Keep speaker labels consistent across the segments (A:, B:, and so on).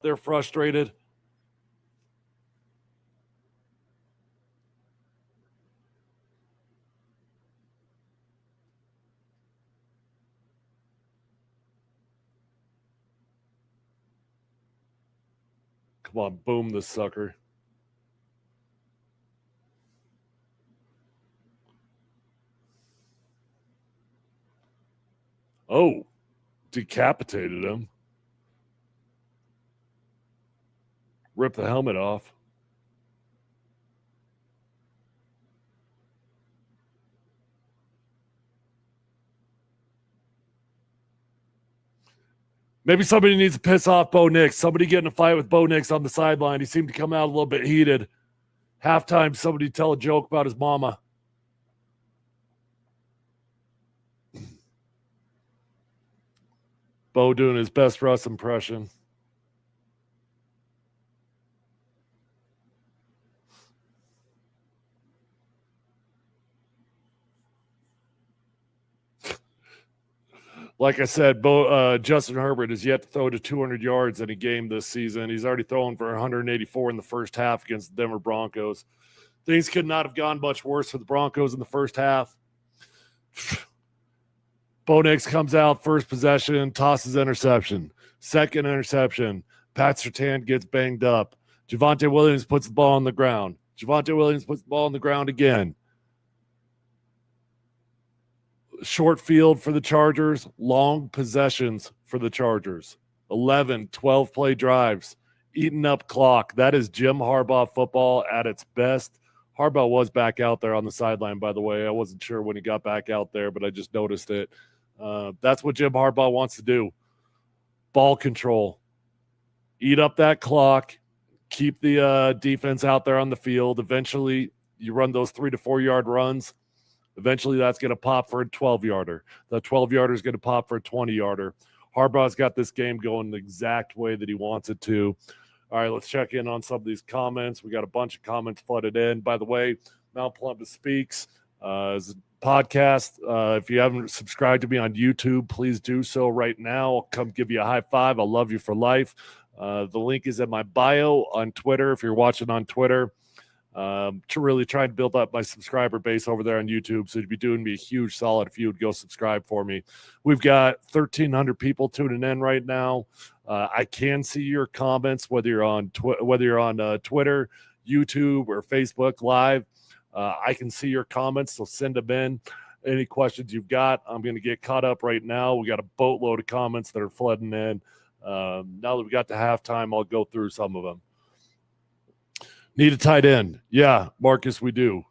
A: there frustrated. Come on, boom this sucker. Oh, decapitated him. Ripped the helmet off. Maybe somebody needs to piss off Bo Nix. Somebody get in a fight with Bo Nix on the sideline. He seemed to come out a little bit heated. Halftime, somebody tell a joke about his mama. Bo doing his best Russ impression. Like I said, Justin Herbert is yet to throw to 200 yards in a game this season. He's already thrown for 184 in the first half against the Denver Broncos. Things could not have gone much worse for the Broncos in the first half. Bo Nix comes out, first possession, tosses interception. Second interception, Pat Surtain gets banged up. Javonte Williams puts the ball on the ground. Javonte Williams puts the ball on the ground again. Short field for the Chargers, long possessions for the Chargers. 11, 12 play drives, eating up clock. That is Jim Harbaugh football at its best. Harbaugh was back out there on the sideline, by the way. I wasn't sure when he got back out there, but I just noticed it. That's what Jim Harbaugh wants to do. Ball control. Eat up that clock. Keep the defense out there on the field. Eventually, you run those 3 to 4 yard runs. Eventually, that's going to pop for a 12-yarder. The 12-yarder is going to pop for a 20-yarder. Harbaugh's got this game going the exact way that he wants it to. All right, let's check in on some of these comments. We got a bunch of comments flooded in. By the way, Mount Columbus Speaks is a podcast. If you haven't subscribed to me on YouTube, please do so right now. I'll come give you a high five. I love you for life. The link is in my bio on Twitter if you're watching on Twitter. To really try and build up my subscriber base over there on YouTube. So you'd be doing me a huge solid if you would go subscribe for me. We've got 1,300 people tuning in right now. I can see your comments, whether you're on Twitter, YouTube, or Facebook Live. I can see your comments, so send them in. Any questions you've got, I'm going to get caught up right now. We got a boatload of comments that are flooding in. Now that we got to halftime, I'll go through some of them. Need a tight end. Yeah, Marcus, we do.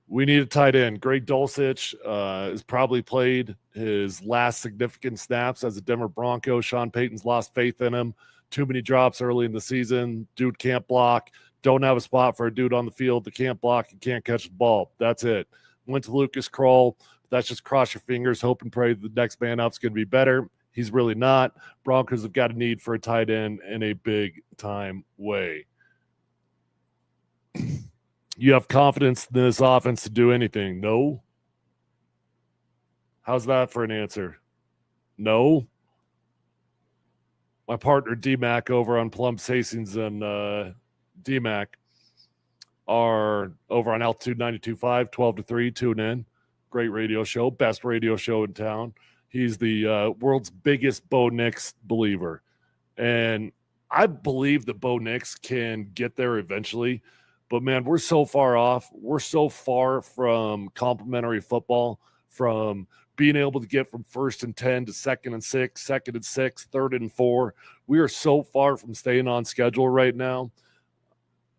A: We need a tight end. Greg Dulcich has probably played his last significant snaps as a Denver Bronco. Sean Payton's lost faith in him. Too many drops early in the season. Dude can't block. Don't have a spot for a dude on the field that can't block and can't catch the ball. That's it. Went to Lucas Kroll. That's just cross your fingers, hope and pray the next man up's going to be better. He's really not. Broncos have got a need for a tight end in a big-time way. You have confidence in this offense to do anything? No. How's that for an answer? No. My partner D-Mac over on Plums Hastings and D-Mac are over on Altitude 92.5, 12 to 3, tune in. Great radio show, best radio show in town. He's the world's biggest Bo Nix believer. And I believe that Bo Nix can get there eventually. But, man, we're so far off. We're so far from complimentary football, from being able to get from 1st and 10 to 2nd and 6, 2nd and 6, 3rd and 4. We are so far from staying on schedule right now.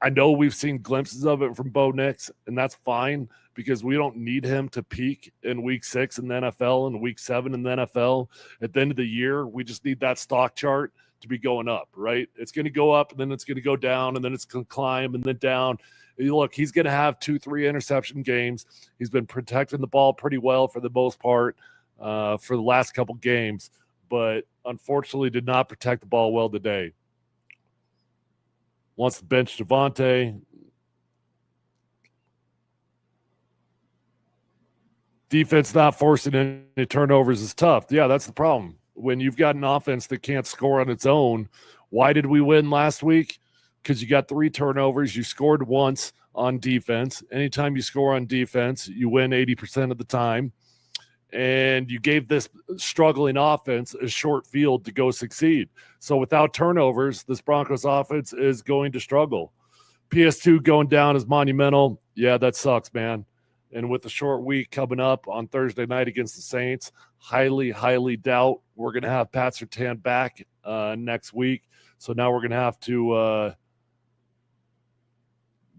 A: I know we've seen glimpses of it from Bo Nix, and that's fine because we don't need him to peak in Week 6 in the NFL and Week 7 in the NFL. At the end of the year, we just need that stock chart to be going up, right? It's going to go up, and then it's going to go down, and then it's going to climb, and then down. Look, he's going to have 2-3 interception games. He's been protecting the ball pretty well for the most part for the last couple games, but unfortunately did not protect the ball well today. Wants to bench Javonte. Defense not forcing any turnovers is tough. Yeah, that's the problem. When you've got an offense that can't score on its own, Why did we win last week? Because you got 3 turnovers. You scored once on defense. Anytime you score on defense, you win 80% of the time. And you gave this struggling offense a short field to go succeed. So without turnovers, this Broncos offense is going to struggle. PS2 going down is monumental. Yeah, that sucks, man. And with the short week coming up on Thursday night against the Saints, highly, highly doubt we're going to have Pat Surtain back next week. So now we're going to have to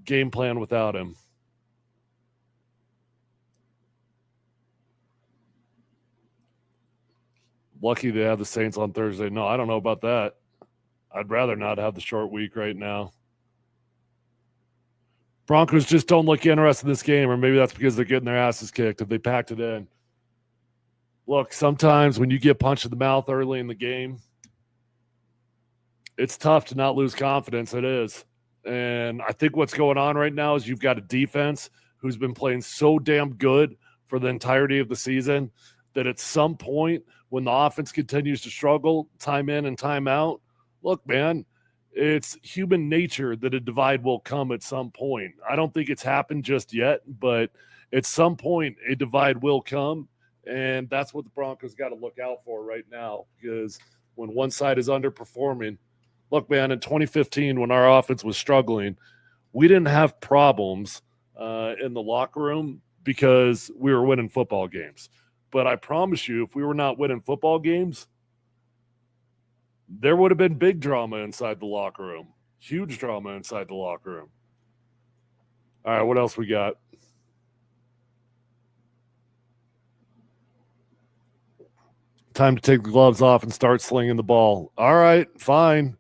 A: game plan without him. Lucky they have the Saints on Thursday. No, I don't know about that. I'd rather not have the short week right now. Broncos just don't look interested in this game, or maybe that's because they're getting their asses kicked if they packed it in. Look, sometimes when you get punched in the mouth early in the game, it's tough to not lose confidence. It is. And I think what's going on right now is you've got a defense who's been playing so damn good for the entirety of the season that at some point when the offense continues to struggle time in and time out, look, man, it's human nature that a divide will come at some point. I don't think it's happened just yet, but at some point a divide will come, and that's what the Broncos got to look out for right now, because when one side is underperforming, look, man, in 2015 when our offense was struggling, we didn't have problems in the locker room because we were winning football games. But I promise you, if we were not winning football games, there would have been big drama inside the locker room. Huge drama inside the locker room. All right, what else we got? Time to take the gloves off and start slinging the ball. All right, fine.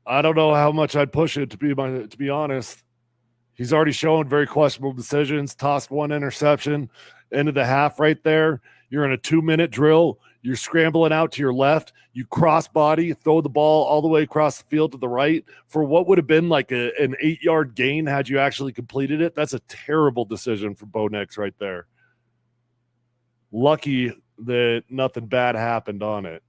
A: I don't know how much I'd push it, to be honest. He's already shown very questionable decisions, tossed one interception into the half right there. You're in a 2-minute drill. You're scrambling out to your left. You cross body, throw the ball all the way across the field to the right for what would have been like an 8-yard gain had you actually completed it. That's a terrible decision for Bo Nix right there. Lucky that nothing bad happened on it.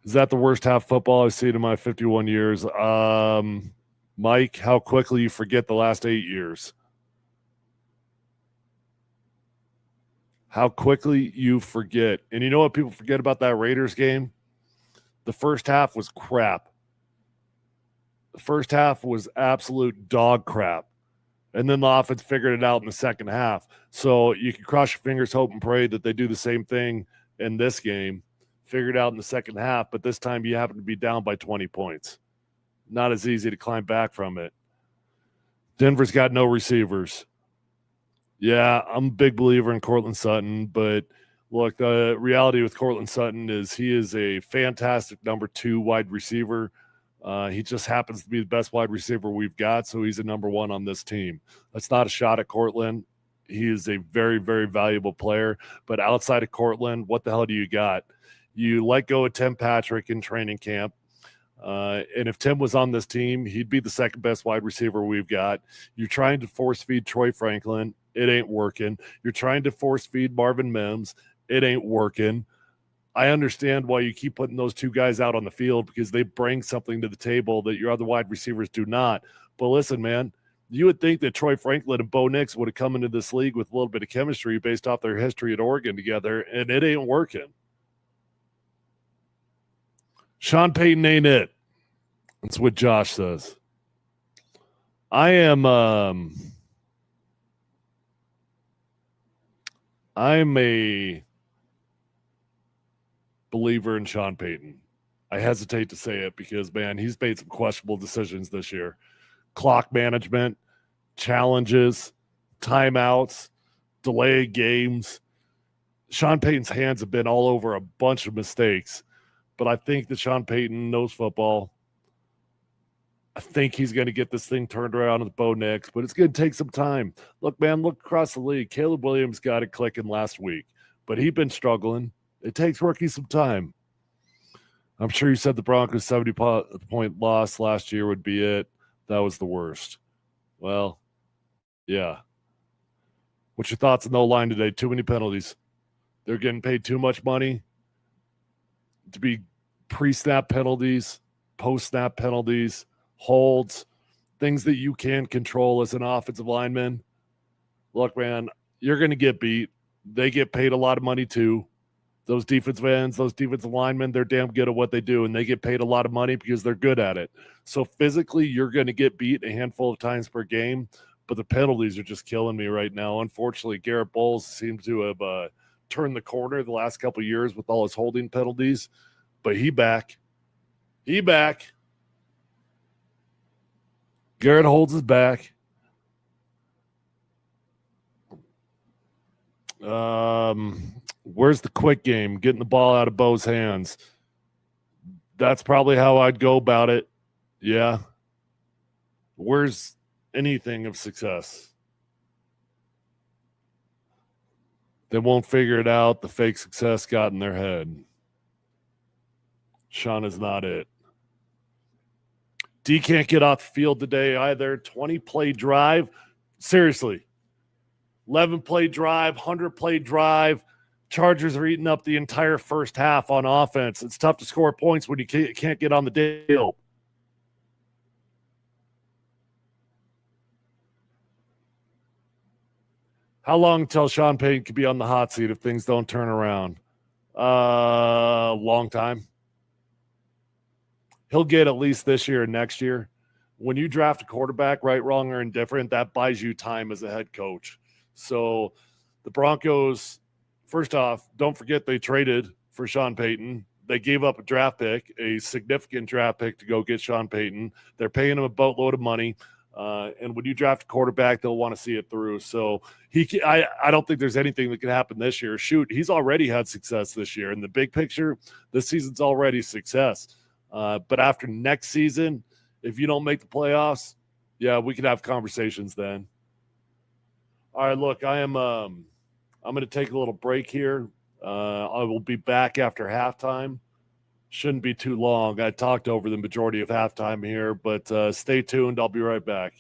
A: Is that the worst half football I've seen in my 51 years? Mike, how quickly you forget the last 8 years. How quickly you forget. And you know what people forget about that Raiders game? The first half was crap. The first half was absolute dog crap. And then the offense figured it out in the second half. So you can cross your fingers, hope and pray that they do the same thing in this game. Figured out in the second half, but this time you happen to be down by 20 points. Not as easy to climb back from it. Denver's got no receivers. Yeah, I'm a big believer in Courtland Sutton, but look, the reality with Courtland Sutton is he is a fantastic number 2 wide receiver. He just happens to be the best wide receiver we've got, so he's a number 1 on this team. That's not a shot at Courtland. He is a very, very valuable player, but outside of Courtland, what the hell do you got? You let go of Tim Patrick in training camp. And if Tim was on this team, he'd be the second best wide receiver we've got. You're trying to force feed Troy Franklin. It ain't working. You're trying to force feed Marvin Mims. It ain't working. I understand why you keep putting those 2 guys out on the field because they bring something to the table that your other wide receivers do not. But listen, man, you would think that Troy Franklin and Bo Nix would have come into this league with a little bit of chemistry based off their history at Oregon together, and it ain't working. Sean Payton ain't it. That's what Josh says. I'm a believer in Sean Payton. I hesitate to say it because, man, he's made some questionable decisions this year. Clock management, challenges, timeouts, delayed games. Sean Payton's hands have been all over a bunch of mistakes. But I think that Sean Payton knows football. I think he's going to get this thing turned around with Bo Nix, but it's going to take some time. Look, man, look across the league. Caleb Williams got it clicking last week, but he's been struggling. It takes rookies some time. I'm sure you said the Broncos' 70-point loss last year would be it. That was the worst. Well, yeah. What's your thoughts on the line today? Too many penalties. They're getting paid too much money to be pre-snap penalties, post-snap penalties, holds, things that you can control as an offensive lineman. Look, man, you're going to get beat. They get paid a lot of money too. Those defensive ends, those defensive linemen, they're damn good at what they do, and they get paid a lot of money because they're good at it. So physically, you're going to get beat a handful of times per game, but the penalties are just killing me right now. Unfortunately, Garrett Bowles seems to have turned the corner the last couple of years with all his holding penalties, but he back. He back. Garrett holds his back. Where's the quick game? Getting the ball out of Bo's hands. That's probably how I'd go about it. Yeah. Where's anything of success? They won't figure it out. The fake success got in their head. Sean is not it. D can't get off the field today either. 20-play drive. Seriously. 11-play drive, 100-play drive. Chargers are eating up the entire first half on offense. It's tough to score points when you can't get on the field. How long until Sean Payton could be on the hot seat if things don't turn around? Long time. He'll get at least this year and next year. When you draft a quarterback, right, wrong, or indifferent, that buys you time as a head coach. So the Broncos, first off, don't forget they traded for Sean Payton. They gave up a draft pick, a significant draft pick to go get Sean Payton. They're paying him a boatload of money. And when you draft a quarterback, they'll want to see it through. So I don't think there's anything that could happen this year. Shoot, he's already had success this year. In the big picture, this season's already success. But after next season, if you don't make the playoffs, yeah, we could have conversations then. All right, look, I'm going to take a little break here. I will be back after halftime. Shouldn't be too long. I talked over the majority of halftime here, but stay tuned. I'll be right back.